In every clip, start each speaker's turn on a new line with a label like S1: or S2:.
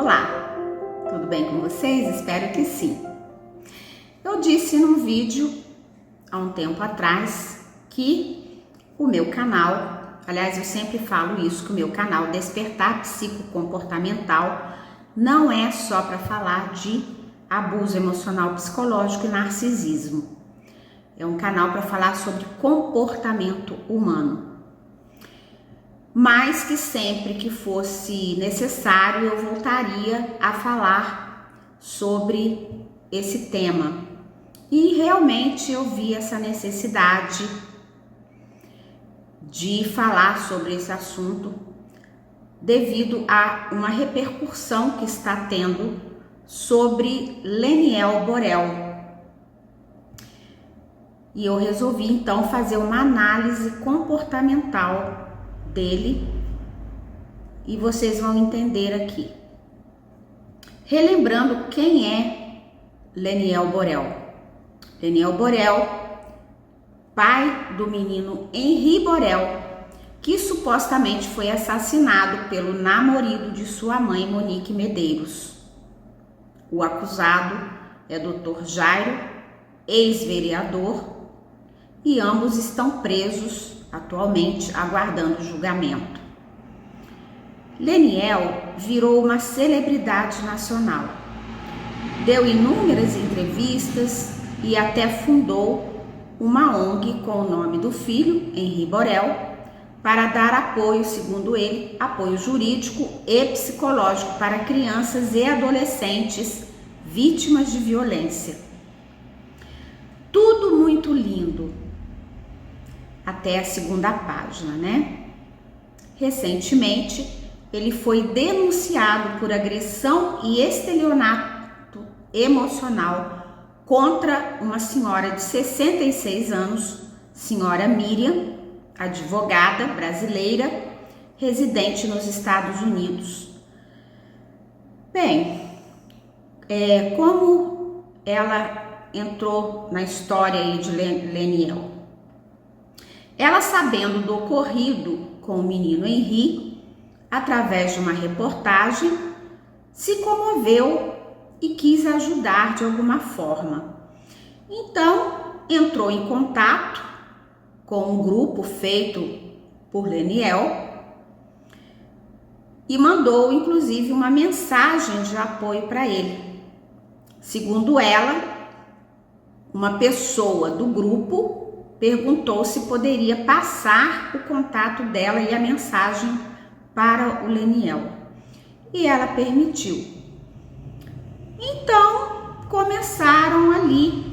S1: Olá, tudo bem com vocês? Espero que sim. Eu disse num vídeo há um tempo atrás que o meu canal, aliás, eu sempre falo isso, que o meu canal Despertar Psicocomportamental não é só para falar de abuso emocional psicológico e narcisismo. É um canal para falar sobre comportamento humano. Mas que sempre que fosse necessário eu voltaria a falar sobre esse tema. E realmente eu vi essa necessidade de falar sobre esse assunto devido a uma repercussão que está tendo sobre Leniel Borel. E eu resolvi então fazer uma análise comportamental dele e vocês vão entender aqui. Relembrando quem é Leniel Borel. Leniel Borel, pai do menino Henri Borel, que supostamente foi assassinado pelo namorado de sua mãe, Monique Medeiros. O acusado é Dr. Jairo, ex-vereador, e ambos estão presos atualmente aguardando julgamento. Leniel virou uma celebridade nacional. Deu inúmeras entrevistas e até fundou uma ONG com o nome do filho, Henri Borel, para dar apoio, segundo ele, apoio jurídico e psicológico para crianças e adolescentes vítimas de violência. Tudo muito lindo. Até a segunda página, né? Recentemente, ele foi denunciado por agressão e estelionato emocional contra uma senhora de 66 anos, senhora Miriam, advogada brasileira, residente nos Estados Unidos. Bem, como ela entrou na história aí de Leniel? Ela, sabendo do ocorrido com o menino Henri, através de uma reportagem, se comoveu e quis ajudar de alguma forma. Então, entrou em contato com um grupo feito por Leniel e mandou, inclusive, uma mensagem de apoio para ele. Segundo ela, uma pessoa do grupo perguntou se poderia passar o contato dela e a mensagem para o Leniel. E ela permitiu. Então, começaram ali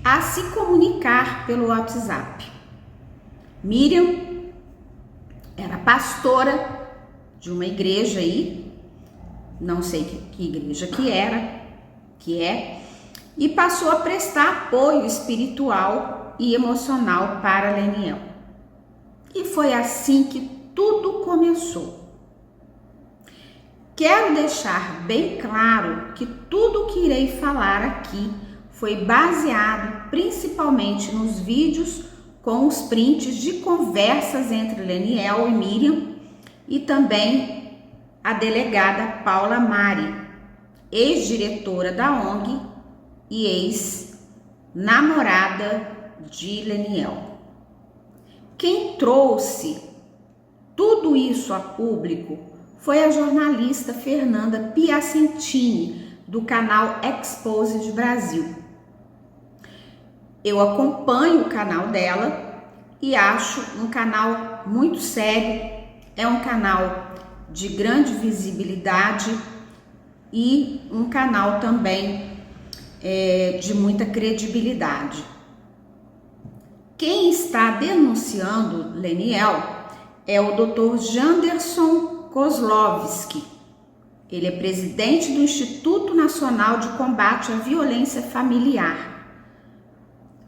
S1: a se comunicar pelo WhatsApp. Miriam era pastora de uma igreja aí, não sei que igreja que é, e passou a prestar apoio espiritual e emocional para Leniel. E foi assim que tudo começou. Quero deixar bem claro que tudo que irei falar aqui foi baseado principalmente nos vídeos com os prints de conversas entre Leniel e Miriam e também a delegada Paula Mari, ex-diretora da ONG e ex-namorada de Leniel. Quem trouxe tudo isso a público foi a jornalista Fernanda Piacentini, do canal Exposed Brasil. Eu acompanho o canal dela e acho um canal muito sério, é um canal de grande visibilidade e um canal também de muita credibilidade. Quem está denunciando Leniel é o Dr. Janderson Kozlovski. Ele é presidente do Instituto Nacional de Combate à Violência Familiar.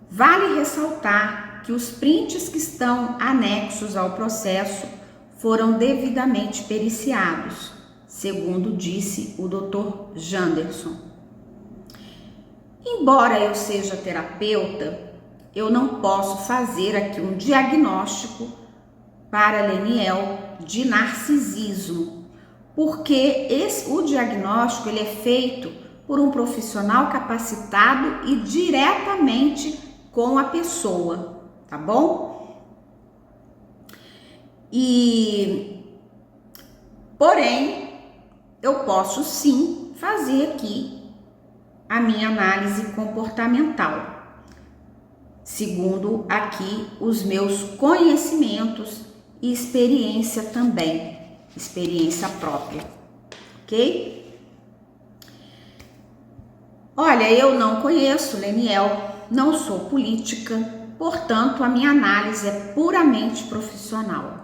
S1: Vale ressaltar que os prints que estão anexos ao processo foram devidamente periciados, segundo disse o Dr. Janderson. Embora eu seja terapeuta, eu não posso fazer aqui um diagnóstico para Leniel de narcisismo, porque o diagnóstico ele é feito por um profissional capacitado e diretamente com a pessoa, tá bom? Porém, eu posso sim fazer aqui a minha análise comportamental, segundo aqui os meus conhecimentos e experiência também, experiência própria, ok? Olha, eu não conheço Leniel, não sou política, portanto a minha análise é puramente profissional.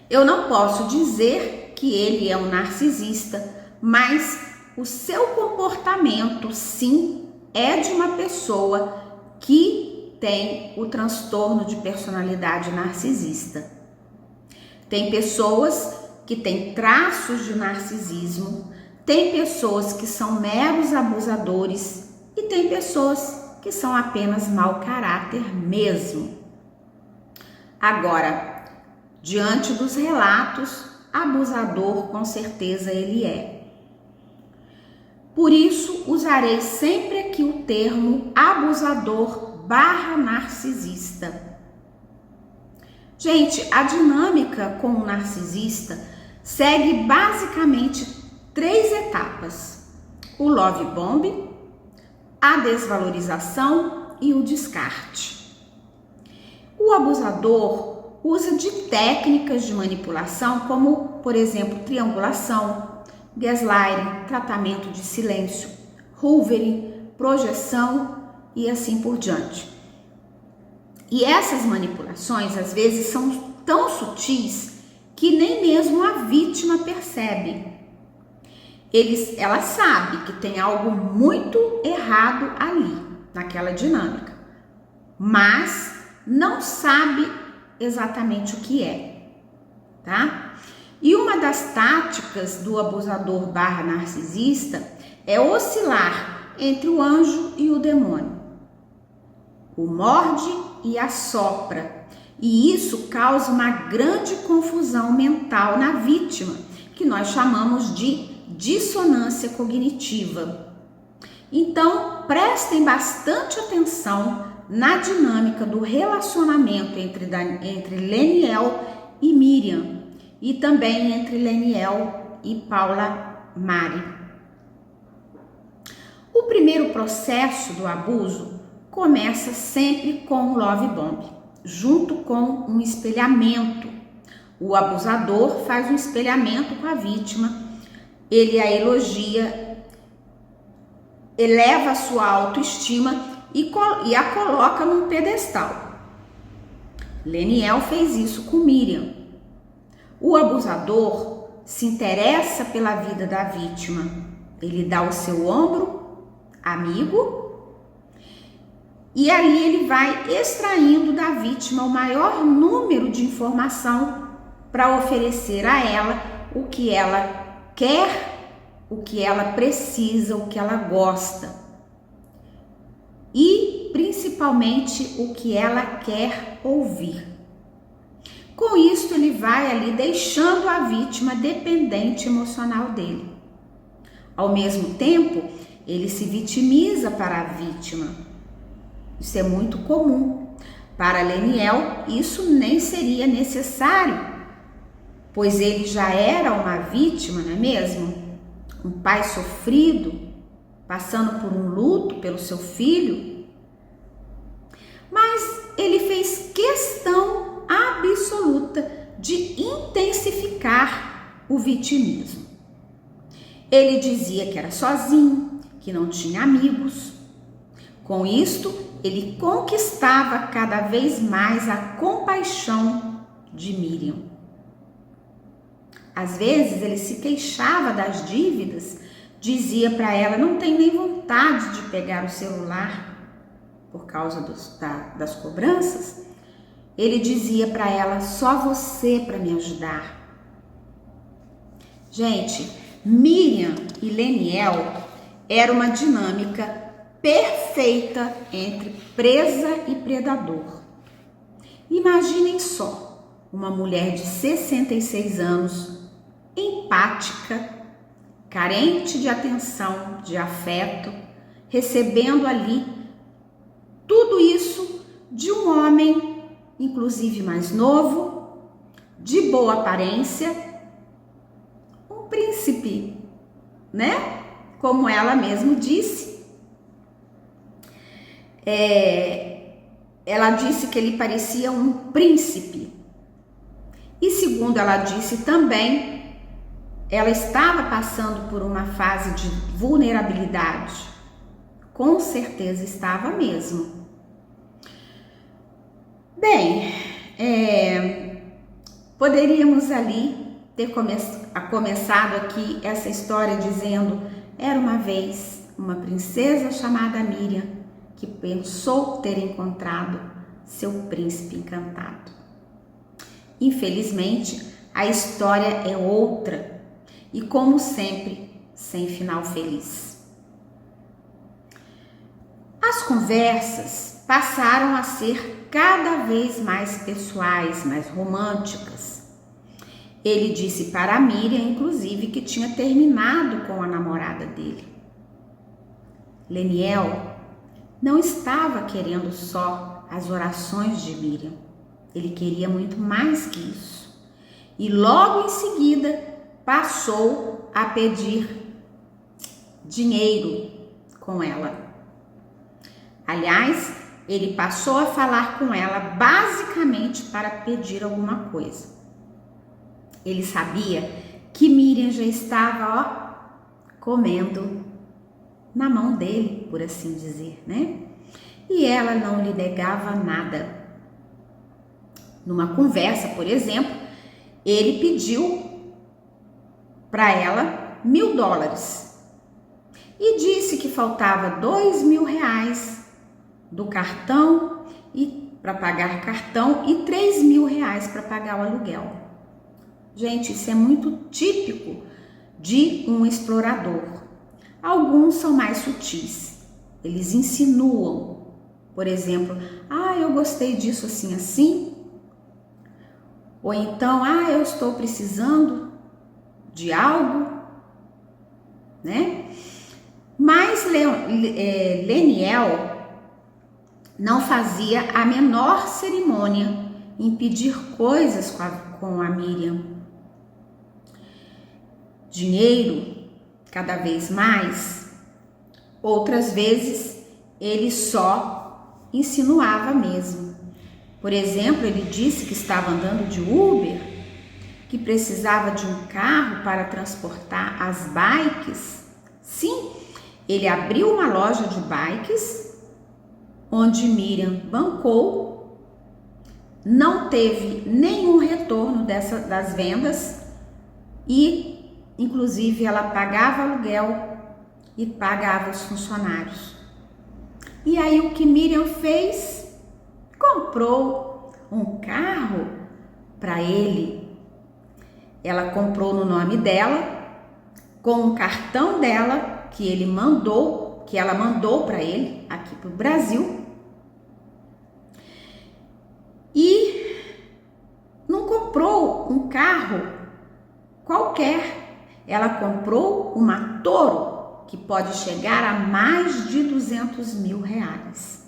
S1: Eu não posso dizer que ele é um narcisista, mas o seu comportamento, sim, é de uma pessoa que tem o transtorno de personalidade narcisista. Tem pessoas que têm traços de narcisismo, tem pessoas que são meros abusadores e tem pessoas que são apenas mau caráter mesmo. Agora, diante dos relatos, abusador com certeza ele é. Por isso, usarei sempre aqui o termo abusador/narcisista. Gente, a dinâmica com o narcisista segue basicamente 3 etapas: o love bomb, a desvalorização e o descarte. O abusador usa de técnicas de manipulação como, por exemplo, triangulação, gaslighting, tratamento de silêncio, hoovering, projeção e assim por diante. E essas manipulações às vezes são tão sutis que nem mesmo a vítima percebe. Ela sabe que tem algo muito errado ali, naquela dinâmica, mas não sabe exatamente o que é, tá? E uma das táticas do abusador/narcisista é oscilar entre o anjo e o demônio, o morde e assopra, e isso causa uma grande confusão mental na vítima, que nós chamamos de dissonância cognitiva. Então, prestem bastante atenção na dinâmica do relacionamento entre Leniel e Miriam, e também entre Leniel e Paula Mari. O primeiro processo do abuso começa sempre com o love bomb, junto com um espelhamento. O abusador faz um espelhamento com a vítima, ele a elogia, eleva a sua autoestima e a coloca num pedestal. Leniel fez isso com Miriam. O abusador se interessa pela vida da vítima. Ele dá o seu ombro amigo e ali ele vai extraindo da vítima o maior número de informação para oferecer a ela o que ela quer, o que ela precisa, o que ela gosta e principalmente o que ela quer ouvir. Com isso, ele vai ali deixando a vítima dependente emocional dele. Ao mesmo tempo, ele se vitimiza para a vítima. Isso é muito comum. Para Leniel, isso nem seria necessário, pois ele já era uma vítima, não é mesmo? Um pai sofrido, passando por um luto pelo seu filho. Mas ele fez questão absoluta de intensificar o vitimismo. Ele dizia que era sozinho, que não tinha amigos. Com isto, ele conquistava cada vez mais a compaixão de Miriam. Às vezes ele se queixava das dívidas, dizia para ela: não tem nem vontade de pegar o celular por causa das cobranças. Ele dizia para ela: só você para me ajudar. Gente, Miriam e Leniel era uma dinâmica perfeita entre presa e predador. Imaginem só, uma mulher de 66 anos empática, carente de atenção, de afeto, recebendo ali tudo isso de um homem, inclusive mais novo, de boa aparência, um príncipe, né? Como ela mesma disse. Ela disse que ele parecia um príncipe. E segundo ela disse também, ela estava passando por uma fase de vulnerabilidade. Com certeza estava mesmo. Bem, poderíamos ali ter começado aqui essa história dizendo: era uma vez uma princesa chamada Miriam que pensou ter encontrado seu príncipe encantado. Infelizmente, a história é outra e, como sempre, sem final feliz. As conversas passaram a ser cada vez mais pessoais, mais românticas. Ele disse para a Miriam, inclusive, que tinha terminado com a namorada dele. Leniel não estava querendo só as orações de Miriam. Ele queria muito mais que isso. E logo em seguida passou a pedir dinheiro com ela. Aliás, ele passou a falar com ela basicamente para pedir alguma coisa. Ele sabia que Miriam já estava, comendo na mão dele, por assim dizer, né? E ela não lhe negava nada. Numa conversa, por exemplo, ele pediu para ela $1.000 e disse que faltava R$2.000 do cartão e para pagar cartão e R$3.000 para pagar o aluguel. Gente, isso é muito típico de um explorador. Alguns são mais sutis. Eles insinuam, por exemplo, eu gostei disso assim assim. Ou então, eu estou precisando de algo, né? Mas Leniel não fazia a menor cerimônia em pedir coisas com a Miriam. Dinheiro, cada vez mais. Outras vezes, ele só insinuava mesmo. Por exemplo, ele disse que estava andando de Uber, que precisava de um carro para transportar as bikes. Sim, ele abriu uma loja de bikes, onde Miriam bancou, não teve nenhum retorno das vendas e, inclusive, ela pagava aluguel e pagava os funcionários. E aí o que Miriam fez? Comprou um carro para ele. Ela comprou no nome dela, com o cartão dela que ela mandou para ele aqui para o Brasil. E não comprou um carro qualquer. Ela comprou uma Toro que pode chegar a mais de R$200.000.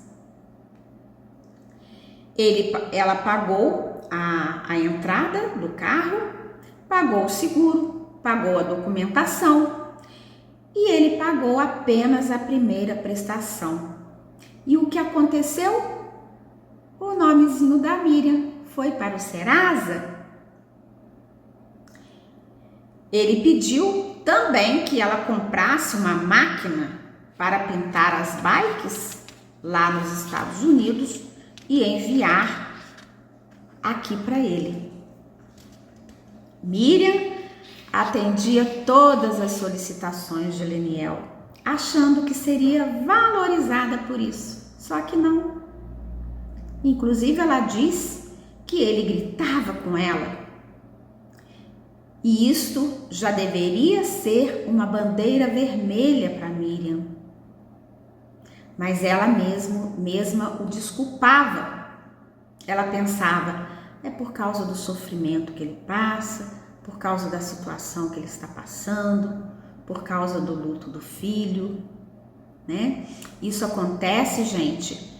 S1: Ela pagou a entrada do carro, pagou o seguro, pagou a documentação e ele pagou apenas a primeira prestação. E o que aconteceu? O nomezinho da Miriam foi para o Serasa. Ele pediu também que ela comprasse uma máquina para pintar as bikes lá nos Estados Unidos e enviar aqui para ele. Miriam atendia todas as solicitações de Leniel, achando que seria valorizada por isso, só que não. Inclusive, ela diz que ele gritava com ela. E isto já deveria ser uma bandeira vermelha para Miriam. Mas ela mesma o desculpava. Ela pensava, é por causa do sofrimento que ele passa, por causa da situação que ele está passando, por causa do luto do filho, né? Isso acontece, gente,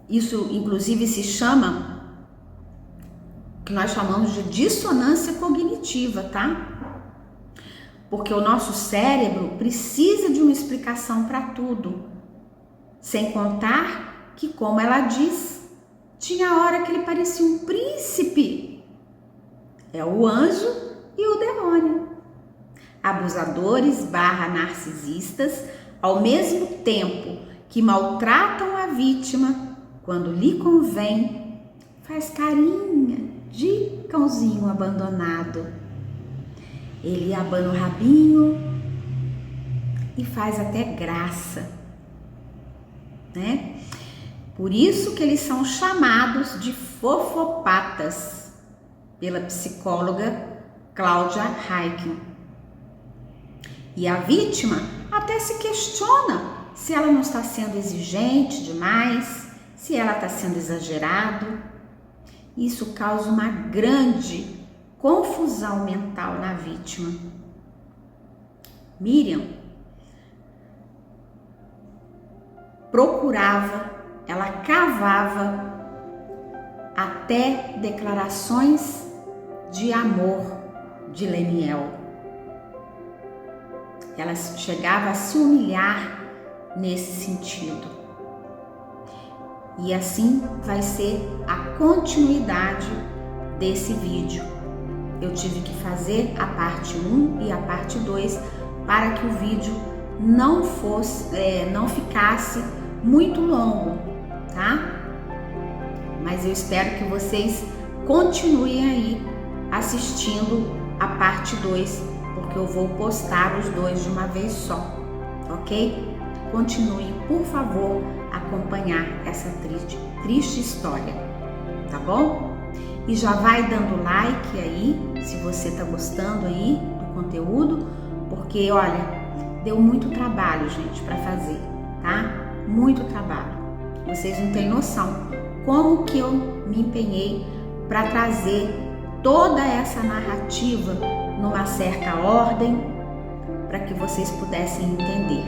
S1: isso inclusive se chama, que nós chamamos de dissonância cognitiva, tá? Porque o nosso cérebro precisa de uma explicação para tudo, sem contar que, como ela diz, tinha hora que ele parecia um príncipe. É o anjo e o demônio. Abusadores / narcisistas, ao mesmo tempo que maltratam a vítima, quando lhe convém, faz carinha de cãozinho abandonado. Ele abana o rabinho e faz até graça, né? Por isso que eles são chamados de fofopatas pela psicóloga Cláudia Raikkonen. E a vítima até se questiona se ela não está sendo exigente demais, se ela está sendo exagerado. Isso causa uma grande confusão mental na vítima. Miriam procurava, ela cavava até declarações de amor de Leniel. Ela chegava a se humilhar nesse sentido. E assim vai ser a continuidade desse vídeo. Eu tive que fazer a parte 1 e a parte 2 para que o vídeo não ficasse muito longo, tá? Mas eu espero que vocês continuem aí assistindo a parte 2, porque eu vou postar os dois de uma vez só, ok? Continuem, por favor, a acompanhar essa triste história, tá bom? E já vai dando like aí, se você tá gostando aí do conteúdo, porque olha, deu muito trabalho, gente, para fazer, tá? Muito trabalho. Vocês não têm noção como que eu me empenhei para trazer toda essa narrativa numa certa ordem, para que vocês pudessem entender,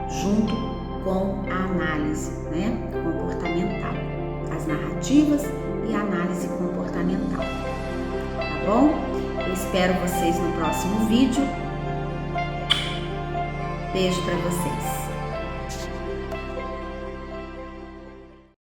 S1: junto com a análise, né, comportamental, as narrativas e a análise comportamental, tá bom? Eu espero vocês no próximo vídeo. Beijo para vocês.